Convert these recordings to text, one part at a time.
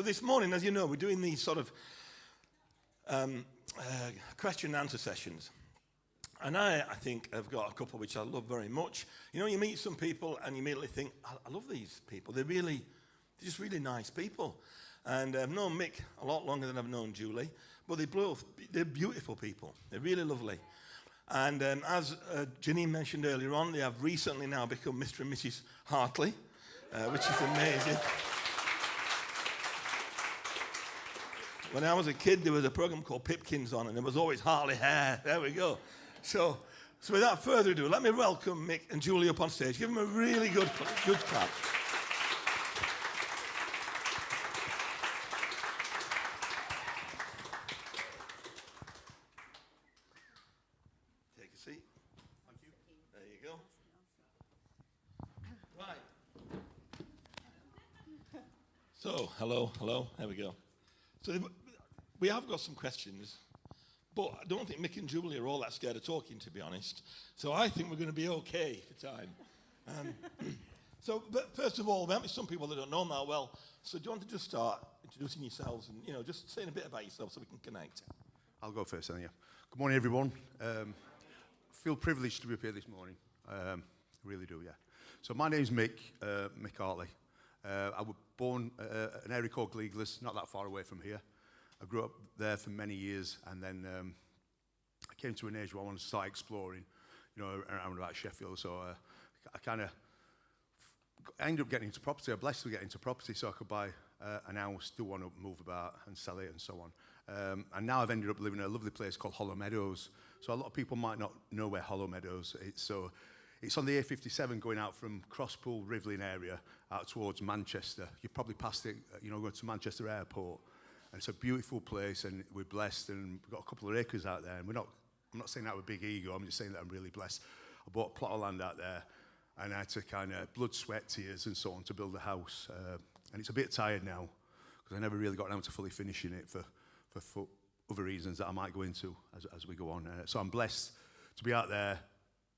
this morning, as you know, we're doing these sort of question and answer sessions. And I think I've got a couple which I love very much. You know, you meet some people and you immediately think, I love these people. They're just really nice people. And I've known Mick a lot longer than I've known Julie, but they're beautiful people. They're really lovely. And as Janine mentioned earlier on, they have recently now become Mr. and Mrs. Hartley, which is amazing. When I was a kid, there was a program called Pipkins on, and there was always Hartley hair. There we go. So without further ado, let me welcome Mick and Julie up on stage. Give them a really good clap. Take a seat. Thank you. There you go. Right. So, hello. There we go. So we have got some questions, but I don't think Mick and Julie are all that scared of talking, to be honest. So I think we're going to be okay for time. But first of all, there might be some people that don't know that well. So do you want to just start introducing yourselves and, just saying a bit about yourself so we can connect? I'll go first, then, yeah. Good morning, everyone. Feel privileged to be up here this morning. Really do, yeah. So my name's Mick Hartley. I was born in an area called Gleaglas, not that far away from here. I grew up there for many years, and then I came to an age where I wanted to start exploring, around about Sheffield. So I ended up getting into property. I'm blessed to get into property, so I could buy an house, do want to move about and sell it and so on. And now I've ended up living in a lovely place called Hollow Meadows. So a lot of people might not know where Hollow Meadows is. So it's on the A57 going out from Crosspool, Rivlin area out towards Manchester. You probably passed it, going to Manchester Airport. And it's a beautiful place, and we're blessed, and we've got a couple of acres out there. And I'm not saying that with a big ego. I'm just saying that I'm really blessed. I bought a plot of land out there, and I had to kind of blood, sweat, tears, and so on to build a house. And it's a bit tired now because I never really got around to fully finishing it for other reasons that I might go into as we go on. So I'm blessed to be out there.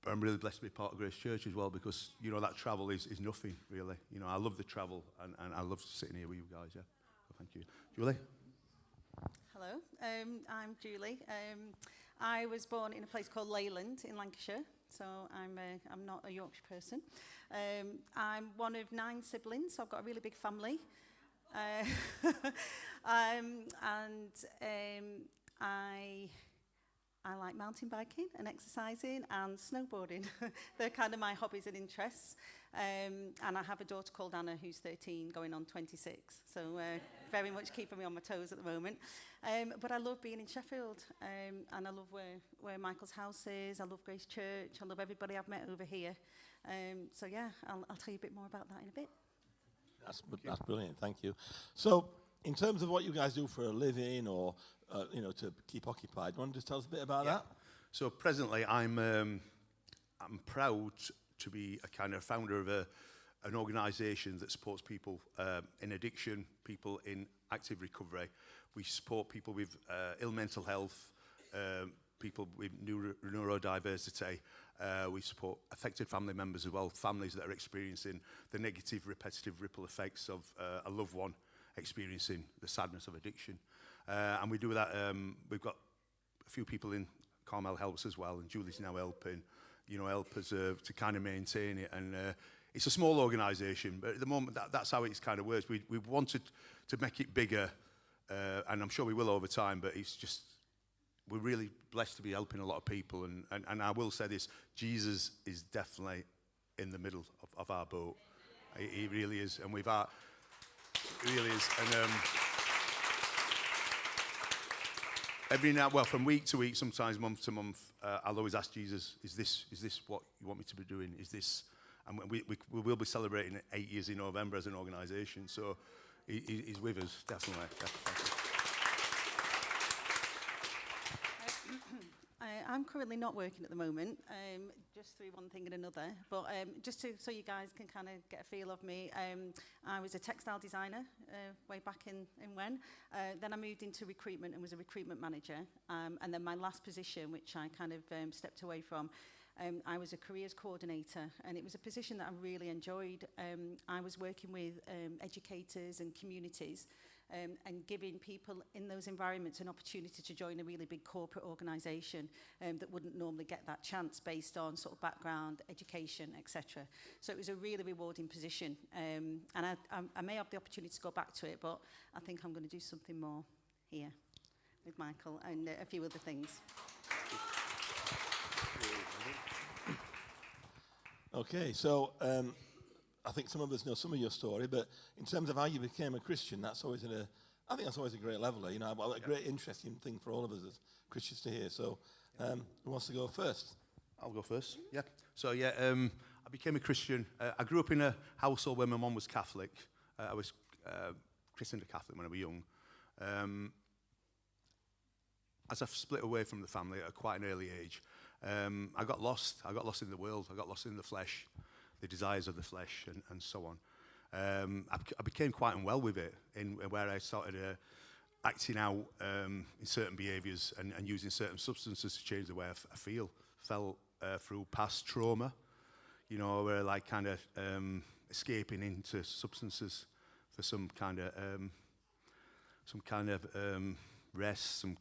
I'm really blessed to be part of Grace Church as well because, that travel is nothing, really. I love the travel, and I love sitting here with you guys, yeah. So thank you. Julie? Hello, I'm Julie. I was born in a place called Leyland in Lancashire, so I'm not a Yorkshire person. I'm one of 9 siblings, so I've got a really big family. I like mountain biking and exercising and snowboarding. They're kind of my hobbies and interests. And I have a daughter called Anna who's 13 going on 26. So very much keeping me on my toes at the moment. But I love being in Sheffield. And I love where Michael's house is. I love Grace Church. I love everybody I've met over here. So yeah, I'll tell you a bit more about that in a bit. That's brilliant, thank you. So in terms of what you guys do for a living or to keep occupied, do you want to just tell us a bit about that? So presently, I'm proud to be a kind of founder of an organisation that supports people in addiction, people in active recovery. We support people with ill mental health, people with neurodiversity. We support affected family members as well, families that are experiencing the negative, repetitive ripple effects of a loved one experiencing the sadness of addiction. And we do that, we've got a few people in Carmel helps as well, and Julie's now helping, help us to kind of maintain it. And it's a small organisation, but at the moment that's how it's kind of works. We wanted to make it bigger, and I'm sure we will over time, but it's just, we're really blessed to be helping a lot of people. And I will say this, Jesus is definitely in the middle of our boat. He really is, and it really is. And from week to week, sometimes month to month, I'll always ask Jesus, is this what you want me to be doing? Is this, and we will be celebrating 8 years in November as an organisation, so he's with us, definitely. I'm currently not working at the moment, just through one thing and another. But so you guys can kind of get a feel of me, I was a textile designer way back in when. Then I moved into recruitment and was a recruitment manager. And then my last position, which I kind of stepped away from, I was a careers coordinator, and it was a position that I really enjoyed. I was working with educators and communities and giving people in those environments an opportunity to join a really big corporate organisation that wouldn't normally get that chance based on sort of background, education, etc. So it was a really rewarding position, and I may have the opportunity to go back to it, but I think I'm going to do something more here with Michael and a few other things. Okay, so I think some of us know some of your story, but in terms of how you became a Christian, I think that's always a great leveler. You know, a great interesting thing for all of us as Christians to hear. So, who wants to go first? I'll go first. Yeah. So I became a Christian. I grew up in a household where my mum was Catholic. I was christened a Catholic when I was young. As I've split away from the family at quite an early age, I got lost. I got lost in the world. I got lost in the flesh, the desires of the flesh, and so on. I became quite unwell with it, in where I started acting out in certain behaviours and using certain substances to change the way I felt through past trauma. You know, where like kind of escaping into substances for some kind of rest, some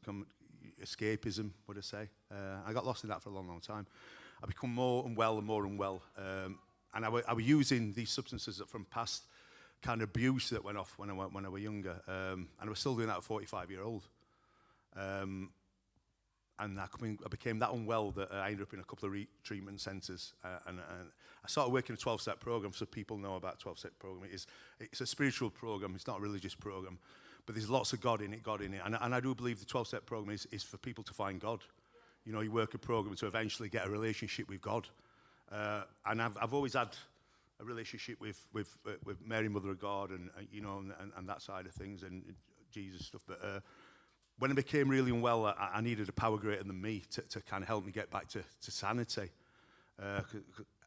escapism, would I say. I got lost in that for a long, long time. I become more unwell and more unwell. And I was using these substances from past kind of abuse that went off when I was younger. And I was still doing that at 45-year-old. And I became that unwell that I ended up in a couple of treatment centres. And I started working a 12-step program, so people know about 12-step program. It's a spiritual program. It's not a religious program. But there's lots of God in it. And I do believe the 12-step program is for people to find God. You know, you work a program to eventually get a relationship with God. And I've always had a relationship with Mary, Mother of God, and you know, and that side of things, and Jesus stuff. But when I became really unwell, I needed a power greater than me to kind of help me get back to sanity.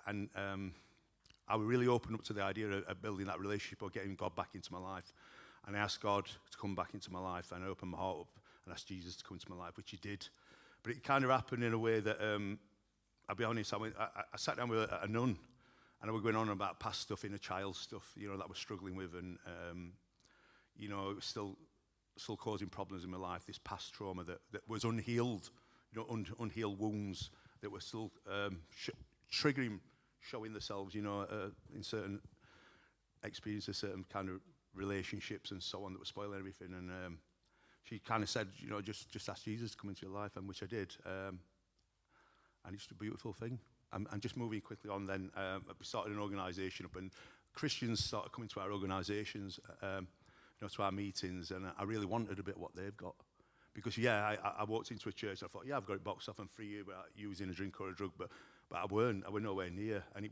And I was really open up to the idea of building that relationship or getting God back into my life. And I asked God to come back into my life, and I opened my heart up and asked Jesus to come into my life, which he did. But it kind of happened in a way that, I'll be honest, I sat down with a nun, and I was going on about past stuff, inner child stuff, you know, that I was struggling with, and, you know, it was still causing problems in my life, this past trauma that was unhealed, you know, unhealed wounds that were still showing themselves, you know, in certain experiences, certain kind of relationships and so on that were spoiling everything. And she kind of said, you know, just ask Jesus to come into your life, and which I did. And it's just a beautiful thing. And just moving quickly on then, we started an organisation up, and Christians started coming to our organisations, you know, to our meetings, and I really wanted a bit what they've got. Because, yeah, I walked into a church, and I thought, yeah, I've got it boxed off, I'm free about using a drink or a drug, but I weren't nowhere near. And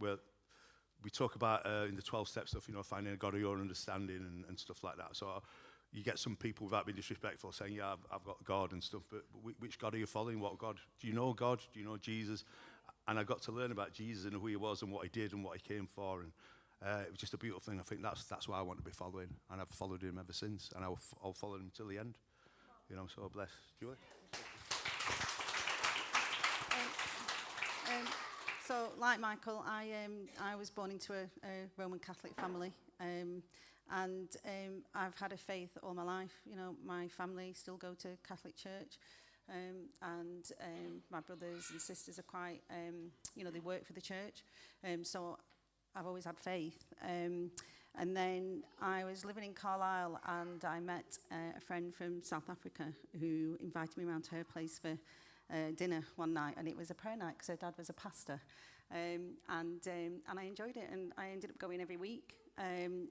we talk about in the 12-step stuff, you know, finding a God of your understanding and stuff like that. So you get some people, without being disrespectful, saying, yeah, I've got God and stuff, but which God are you following? What God? Do you know God? Do you know Jesus? And I got to learn about Jesus and who he was and what he did and what he came for. And it was just a beautiful thing. I think that's why I want to be following. And I've followed him ever since. And I'll follow him till the end. You know, so bless. Julie? So, like Michael, I was born into a Roman Catholic family, and I've had a faith all my life. You know, my family still go to Catholic church, and my brothers and sisters are quite, you know, they work for the church, so I've always had faith. And then I was living in Carlisle, and I met a friend from South Africa who invited me around to her place for dinner one night, and it was a prayer night because her dad was a pastor, and I enjoyed it, and I ended up going every week, and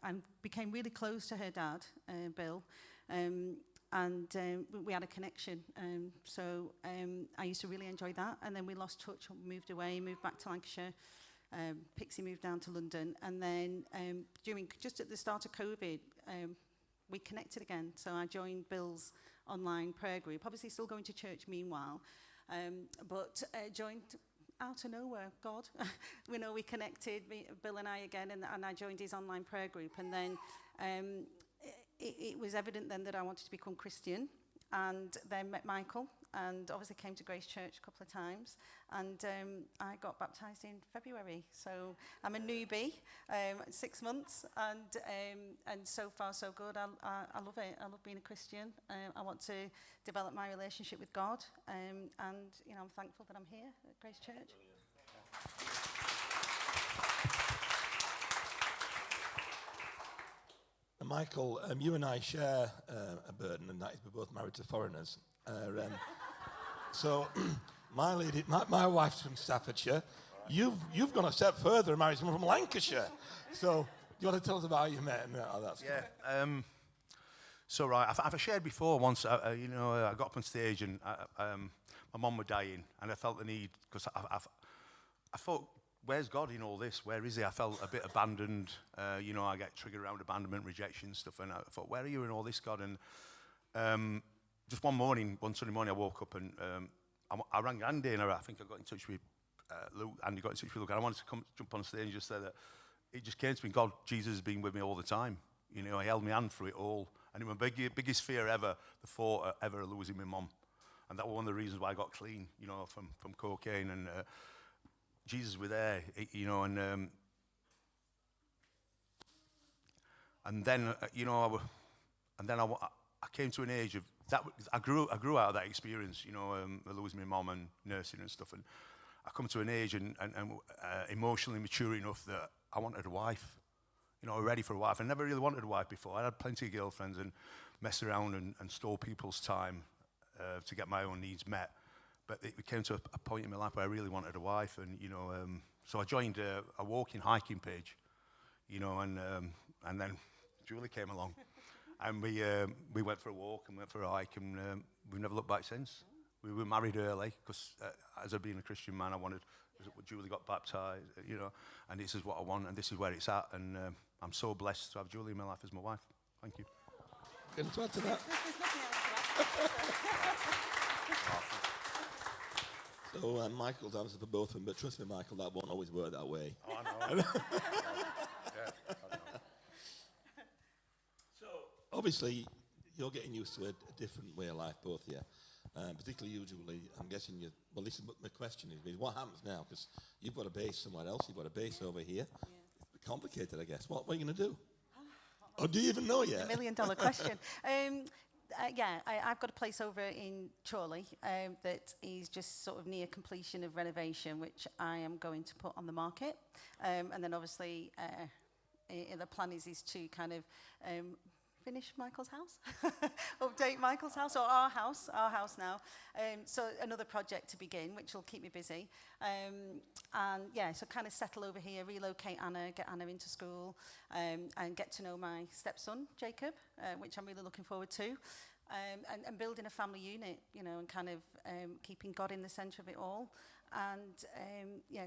I became really close to her dad, Bill, and we had a connection, so I used to really enjoy that. And then we lost touch, moved away, moved back to Lancashire. Pixie moved down to London, and then just at the start of COVID, we connected again. So I joined Bill's online prayer group, obviously still going to church meanwhile, but joined out of nowhere, God. We connected, Bill and I again, and I joined his online prayer group. And then it was evident then that I wanted to become Christian, and then met Michael, and obviously came to Grace Church a couple of times, and I got baptised in February. So I'm a newbie, 6 months, and so far so good. I love it. I love being a Christian. I want to develop my relationship with God, and I'm thankful that I'm here at Grace Church. Michael, you and I share a burden, and that is we're both married to foreigners. So my wife's from Staffordshire. You've gone a step further and married someone from Lancashire. So do you want to tell us about how you met and all that stuff? Yeah. So right, I've shared before once. I got up on stage and my mum was dying, and I felt the need because I thought, where's God in all this? Where is he? I felt a bit abandoned. I get triggered around abandonment, rejection, stuff, and I thought, where are you in all this, God? And just one Sunday morning, I woke up and I rang Andy, and I think I got in touch with Luke. Andy got in touch with Luke, and I wanted to jump on stage and just say that it just came to me, God, Jesus has been with me all the time. He held my hand through it all. And it was my biggest fear ever, the thought ever of losing my mum. And that was one of the reasons why I got clean, from cocaine. And Jesus was there, and then I came to an age of that. I grew out of that experience, losing my mum and nursing and stuff. And I come to an age and emotionally mature enough that I wanted a wife. Ready for a wife. I never really wanted a wife before. I had plenty of girlfriends and messed around and stole people's time to get my own needs met. But it came to a point in my life where I really wanted a wife, and so I joined a walking hiking page, and then Julie came along, and we went for a walk and went for a hike, and we've never looked back since. We were married early because, as a being a Christian man, I wanted. Julie got baptised, and this is what I want, and this is where it's at, and I'm so blessed to have Julie in my life as my wife. Thank you. Going to add to that? There's nothing else to add. So Michael's answer for both of them, but trust me, Michael, that won't always work that way. Oh, I know. Yeah, I know. So obviously, you're getting used to a different way of life, both of you. Particularly you, Julie. I'm guessing you. Well, this is what my question is: what happens now? Because you've got a base somewhere else. You've got a base over here. Yeah. It's complicated, I guess. What are you going to do? Or do you even know yet? $1 million question. I've got a place over in Chorley that is just sort of near completion of renovation, which I am going to put on the market. And then obviously the plan is to kind of finish Michael's house, update Michael's house, or our house now. So another project to begin, which will keep me busy. So kind of settle over here, relocate Anna, get Anna into school, and get to know my stepson, Jacob, which I'm really looking forward to. And building a family unit, and kind of keeping God in the centre of it all. And,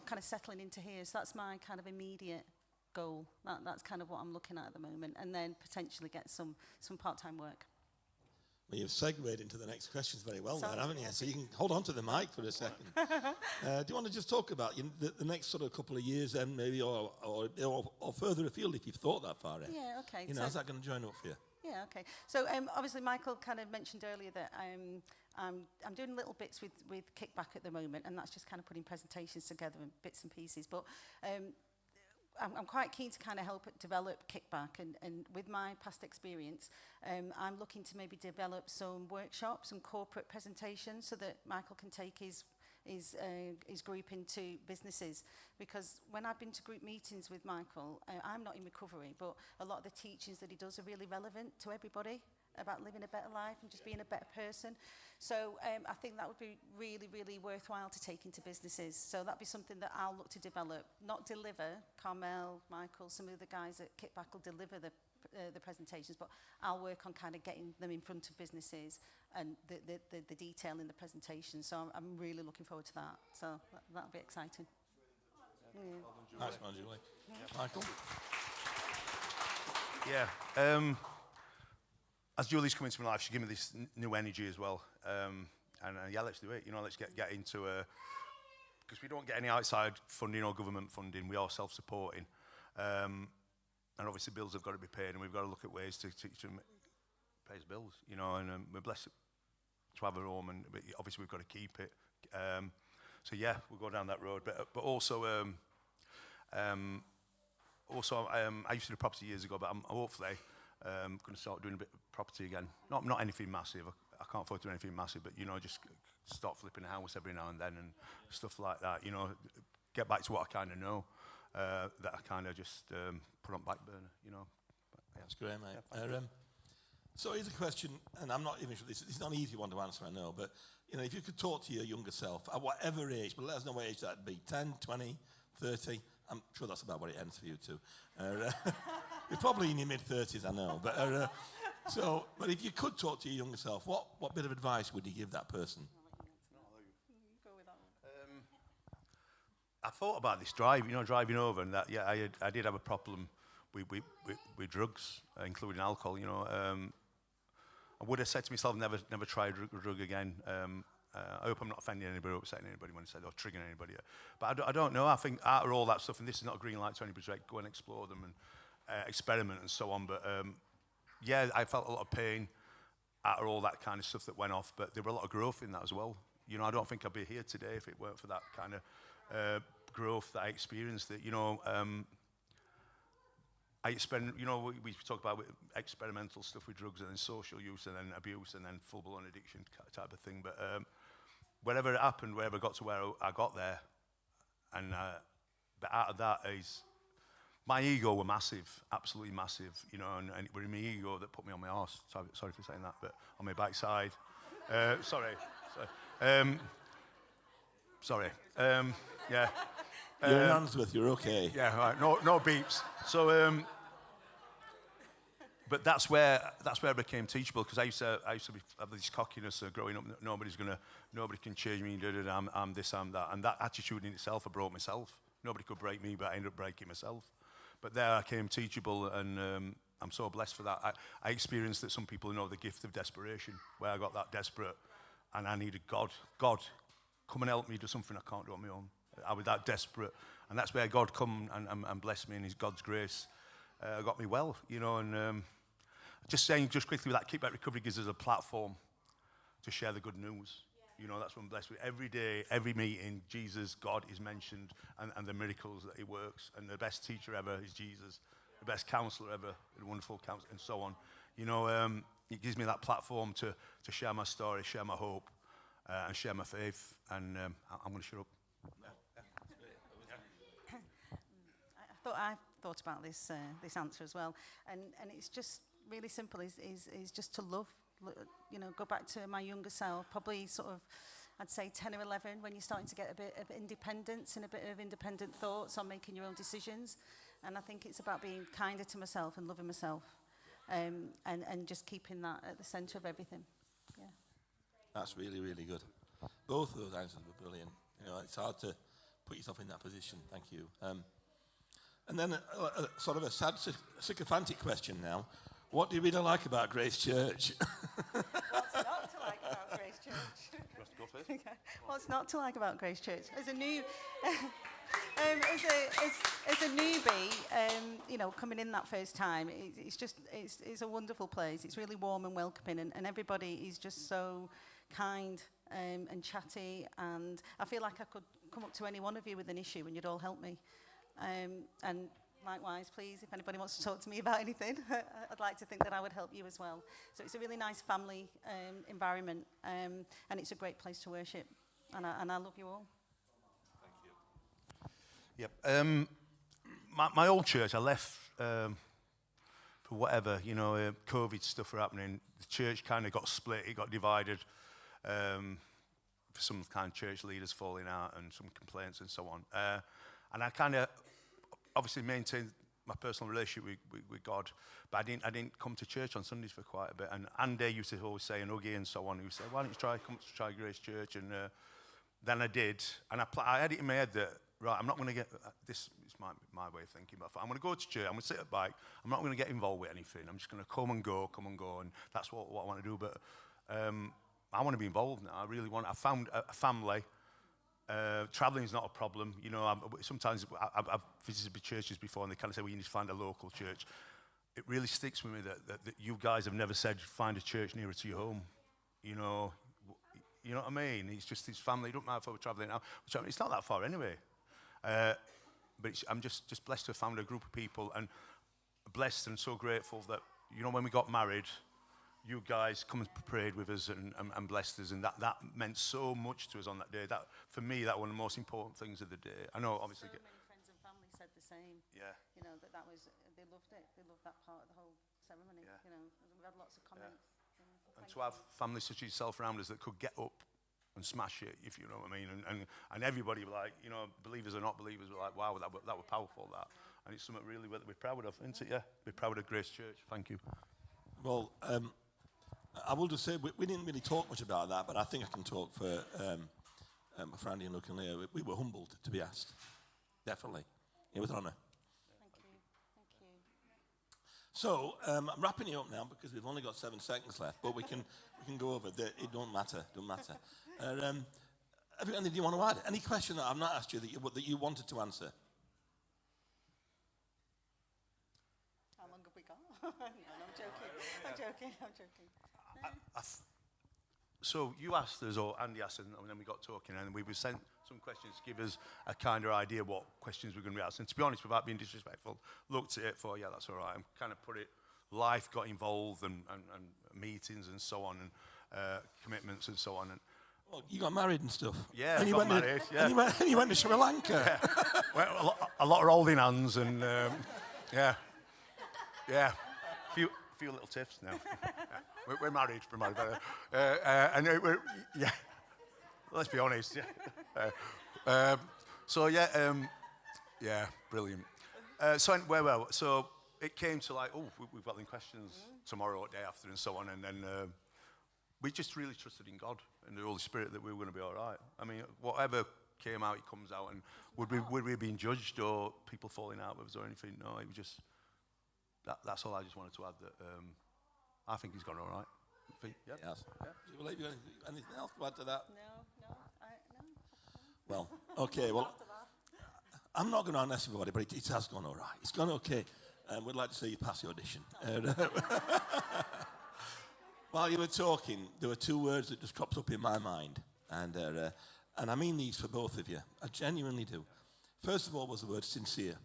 kind of settling into here. So that's my kind of immediate goal. That's kind of what I'm looking at the moment, and then potentially get some part-time work. Well, you've segued into the next questions very well, there, haven't you? So you can hold on to the mic for a second. Do you want to just talk about the next sort of couple of years, then maybe, or further afield if you've thought that far in? Yeah, okay. How's that going to join up for you? Yeah, okay. So obviously, Michael kind of mentioned earlier that I'm doing little bits with Kickback at the moment, and that's just kind of putting presentations together and bits and pieces. But I'm quite keen to kind of help develop Kickback, and with my past experience, I'm looking to maybe develop some workshops and corporate presentations so that Michael can take his group into businesses. Because when I've been to group meetings with Michael, I'm not in recovery, but a lot of the teachings that he does are really relevant to everybody about living a better life and just being a better person. So I think that would be really, really worthwhile to take into businesses. So that'd be something that I'll look to develop, not deliver. Carmel, Michael, some of the guys at Kickback will deliver the presentations, but I'll work on kind of getting them in front of businesses and the detail in the presentation. So I'm really looking forward to that. So that'll be exciting. Yeah. Nice one, Julie. Yeah. Michael? Yeah. As Julie's come into my life, she gave me this new energy as well. Let's do it. Let's get into because we don't get any outside funding or government funding. We are self-supporting. And obviously bills have got to be paid, and we've got to look at ways to pay his bills, and we're blessed. to have a home, and but obviously we've got to keep it. So yeah, we'll go down that road. But also, I used to do property years ago, but I'm hopefully going to start doing a bit of property again. Not anything massive. I can't afford to do anything massive, but just start flipping a house every now and then and stuff like that. Get back to what I kind of know, that I kind of just put on back burner. But, yeah. That's great, mate. So here's a question, and I'm not even sure this is not an easy one to answer, I know, but if you could talk to your younger self at whatever age, but let us know what age that'd be, 10, 20, 30, I'm sure that's about what it ends for you too. You're probably in your mid-30s, I know, but but if you could talk to your younger self, what bit of advice would you give that person? Go with that one. I thought about this driving over, and that I did have a problem with drugs, including alcohol. I would have said to myself, never try a drug again. I hope I'm not offending anybody or upsetting anybody when I said or triggering anybody. But I don't know. I think out of all that stuff, and this is not a green light to anybody, go and explore them and experiment and so on. But I felt a lot of pain out of all that kind of stuff that went off. But there were a lot of growth in that as well. I don't think I'd be here today if it weren't for that kind of growth that I experienced. That I spend, we talk about experimental stuff with drugs and then social use and then abuse and then full-blown addiction type of thing. But wherever it happened, wherever I got to where I got there, and but out of that is, my ego were massive, absolutely massive, and it was my ego that put me on my arse. Sorry for saying that, but on my backside. Sorry. Yeah. You're in Handsworth, you're okay. Yeah, right. No beeps. So, but that's where I became teachable, because I used to have this cockiness of growing up. Nobody can change me. I'm this, I'm that, and that attitude in itself, I broke myself. Nobody could break me, but I ended up breaking myself. But there I came teachable, and I'm so blessed for that. I experienced that some people know the gift of desperation, where I got that desperate, and I needed God. God, come and help me do something I can't do on my own. I was that desperate, and that's where God come and blessed me, and His God's grace got me well, and just quickly with that, Kickback Recovery gives us a platform to share the good news. That's what I'm blessed with. Every day, every meeting, Jesus, God is mentioned, and the miracles that He works, and the best teacher ever is Jesus, the best counselor ever, the wonderful counselor, and so on. It gives me that platform to share my story, share my hope, and share my faith, and I'm going to shut up. I thought about this answer as well, and it's just really simple. Is just to love. Go back to my younger self, probably sort of, I'd say 10 or 11, when you're starting to get a bit of independence and a bit of independent thoughts on making your own decisions. And I think it's about being kinder to myself and loving myself, and just keeping that at the centre of everything. Yeah. That's really, really good. Both of those answers were brilliant. It's hard to put yourself in that position. Thank you. And then a sort of a sad, sycophantic question now. What do you really like about Grace Church? What's not to like about Grace Church? Go first. Okay. What's not to like about Grace Church? As a new, as a newbie, coming in that first time, it's a wonderful place. It's really warm and welcoming, and everybody is just so kind and chatty. And I feel like I could come up to any one of you with an issue, and you'd all help me. And likewise, please, if anybody wants to talk to me about anything, I'd like to think that I would help you as well. So it's a really nice family environment, and it's a great place to worship. And I love you all. Thank you. Yep. My old church, I left for whatever, COVID stuff were happening. The church kind of got split, it got divided, for some kind of church leaders falling out and some complaints and so on. And I kind of obviously maintained my personal relationship with God, but I didn't come to church on Sundays for quite a bit. And Andy used to always say, and Huggy and so on, he would say, why don't you come to try Grace Church? And then I did, and I had it in my head that, right, I'm not going to get, this is my way of thinking, but I'm going to go to church, I'm going to sit at the bike, I'm not going to get involved with anything, I'm just going to come and go, and that's what I want to do. But I want to be involved now, I really want. I found a family. Travelling is not a problem. Sometimes I've visited churches before, and they kind of say, well, you need to find a local church. It really sticks with me that you guys have never said, find a church nearer to your home. You know what I mean? It's just his family. It don't matter if we're travelling now. It's not that far anyway. But I'm just blessed to have found a group of people, and blessed and so grateful that, you know, when we got married, you guys come and prayed with us and blessed us, and that meant so much to us on that day. That, for me, that one of the most important things of the day. I know, obviously. So many friends and family said the same. Yeah. You know, that was, they loved it. They loved that part of the whole ceremony. Yeah. You know, we had lots of comments. And to have family such as yourself around us that could get up and smash it, if you know what I mean, and everybody were like, you know, believers or not believers, were like, wow, that were powerful, that. And it's something really that we're proud of, isn't it? Yeah, we're proud of Grace Church. Thank you. Well, I will just say, we didn't really talk much about that, but I think I can talk for Andy and Luke and Leah. We were humbled to be asked. Definitely. It was an honour. Thank you. Thank you. So, I'm wrapping it up now because we've only got 7 seconds left, but we can go over. It don't matter. Anything you want to add? Any question that I've not asked you that you wanted to answer? How long have we got? No, I'm joking. No. So you asked us, or Andy asked, and then we got talking, and we were sent some questions to give us a kind of idea what questions we're going to be asked. And to be honest, without being disrespectful, looked at it for, yeah, that's all right. And kind of put it, life got involved, and meetings and so on, and commitments and so on. And Well, you got married and stuff. Yeah, and got married, yeah. And you went to Sri Lanka. Yeah. Well, a lot of holding hands, and yeah. Few little tips now. We're married. And yeah. Let's be honest. Yeah. Yeah, brilliant. So it came to like, we've got them questions tomorrow, day after, and so on, and then we just really trusted in God and the Holy Spirit that we were going to be all right. I mean, whatever came out, it comes out, and would we be judged or people falling out with us or anything? No, it was just. That's all I just wanted to add. That I think he's gone all right. Yep. Yes. Yeah. Do you anything else to add to that? No. Well, okay. Well, I'm not going to ask everybody, but it has gone all right. It's gone okay. We'd like to see you pass the audition. While you were talking, there were 2 words that just cropped up in my mind, and I mean these for both of you. I genuinely do. First of all was the word sincere.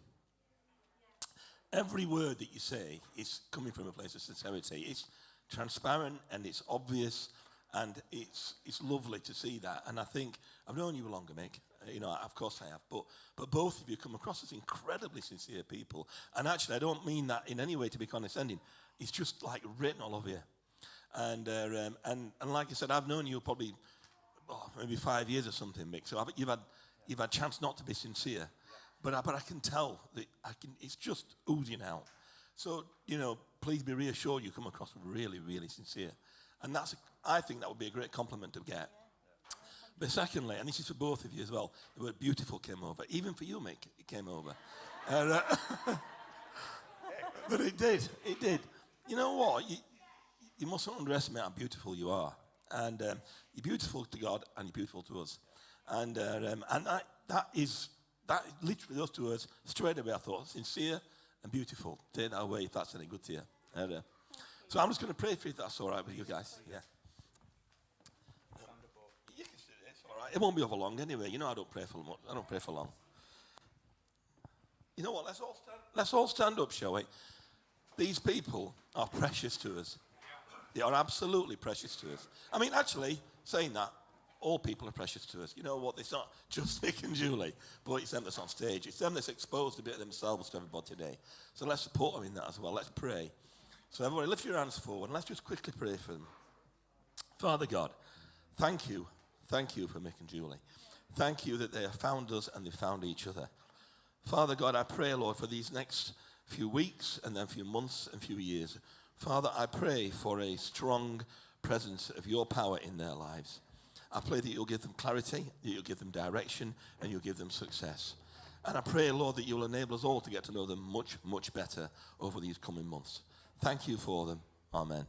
Every word that you say is coming from a place of sincerity. It's transparent and it's obvious, and it's lovely to see that. And I think I've known you longer, Mick. You know, of course I have. But both of you come across as incredibly sincere people. And actually, I don't mean that in any way to be condescending. It's just like written all over you. And like I said, I've known you probably maybe 5 years or something, Mick. So you've had chance not to be sincere. But I can tell that it's just oozing out. So, you know, please be reassured you come across really, really sincere. And I think that would be a great compliment to get. But secondly, and this is for both of you as well, the word beautiful came over. Even for you, Mick, it came over. But it did. You know what? You mustn't underestimate how beautiful you are. And you're beautiful to God and you're beautiful to us. And that literally those 2 words, straight away I thought, sincere and beautiful. Take that away if that's any good to you. So I'm just going to pray for you if that's all right with you guys. Yeah. You can sit there, it's all right. It won't be over long anyway. You know I don't pray for much. I don't pray for long. You know what? Let's all stand up, shall we? These people are precious to us. They are absolutely precious to us. I mean, actually, saying that, all people are precious to us. You know what? It's not just Mick and Julie, but it's them that's on stage. It's them that's exposed a bit of themselves to everybody today. So let's support them in that as well. Let's pray. So everybody, lift your hands forward and let's just quickly pray for them. Father God, thank you. Thank you for Mick and Julie. Thank you that they have found us and they found each other. Father God, I pray, Lord, for these next few weeks and then few months and few years. Father, I pray for a strong presence of your power in their lives. I pray that you'll give them clarity, that you'll give them direction, and you'll give them success. And I pray, Lord, that you'll enable us all to get to know them much, much better over these coming months. Thank you for them. Amen.